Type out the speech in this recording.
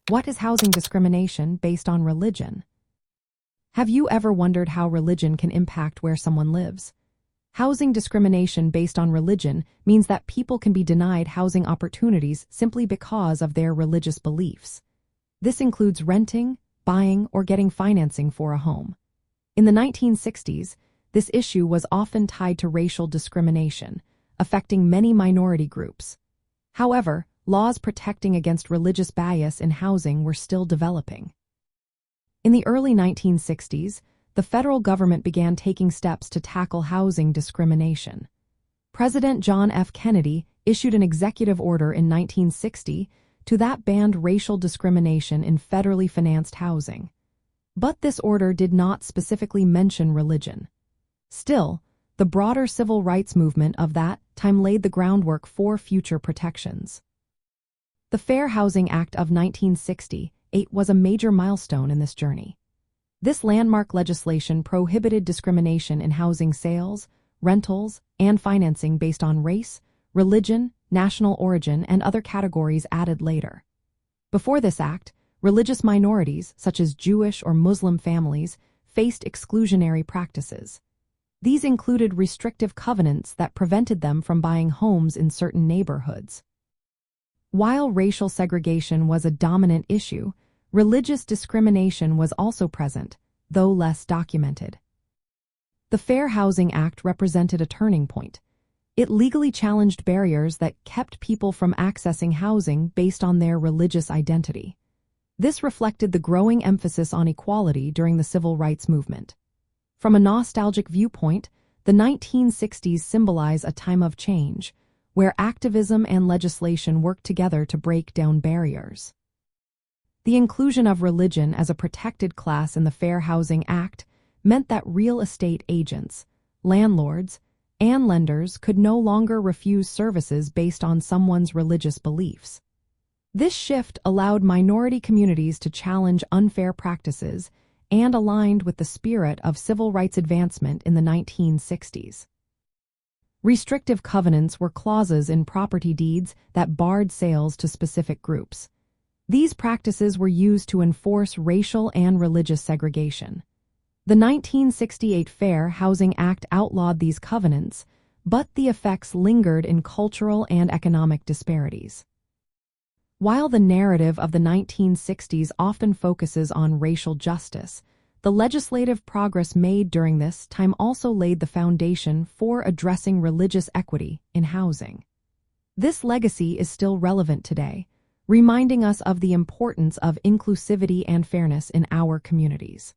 What is housing discrimination based on religion? Have you ever wondered how religion can impact where someone lives? Housing discrimination based on religion means that people can be denied housing opportunities simply because of their religious beliefs. This includes renting, buying, or getting financing for a home. In the 1960s, this issue was often tied to racial discrimination, affecting many minority groups. However, laws protecting against religious bias in housing were still developing. In the early 1960s, the federal government began taking steps to tackle housing discrimination. President John F. Kennedy issued an executive order in 1960 that banned racial discrimination in federally financed housing. But this order did not specifically mention religion. Still, the broader civil rights movement of that time laid the groundwork for future protections. The Fair Housing Act of 1968 was a major milestone in this journey. This landmark legislation prohibited discrimination in housing sales, rentals, and financing based on race, religion, national origin, and other categories added later. Before this act, religious minorities, such as Jewish or Muslim families, faced exclusionary practices. These included restrictive covenants that prevented them from buying homes in certain neighborhoods. While racial segregation was a dominant issue, religious discrimination was also present, though less documented. The Fair Housing Act represented a turning point. It legally challenged barriers that kept people from accessing housing based on their religious identity. This reflected the growing emphasis on equality during the civil rights movement. From a nostalgic viewpoint, the 1960s symbolize a time of change, where activism and legislation worked together to break down barriers. The inclusion of religion as a protected class in the Fair Housing Act meant that real estate agents, landlords, and lenders could no longer refuse services based on someone's religious beliefs. This shift allowed minority communities to challenge unfair practices and aligned with the spirit of civil rights advancement in the 1960s. Restrictive covenants were clauses in property deeds that barred sales to specific groups. These practices were used to enforce racial and religious segregation. The 1968 Fair Housing Act outlawed these covenants, but the effects lingered in cultural and economic disparities. While the narrative of the 1960s often focuses on racial justice, the legislative progress made during this time also laid the foundation for addressing religious equity in housing. This legacy is still relevant today, reminding us of the importance of inclusivity and fairness in our communities.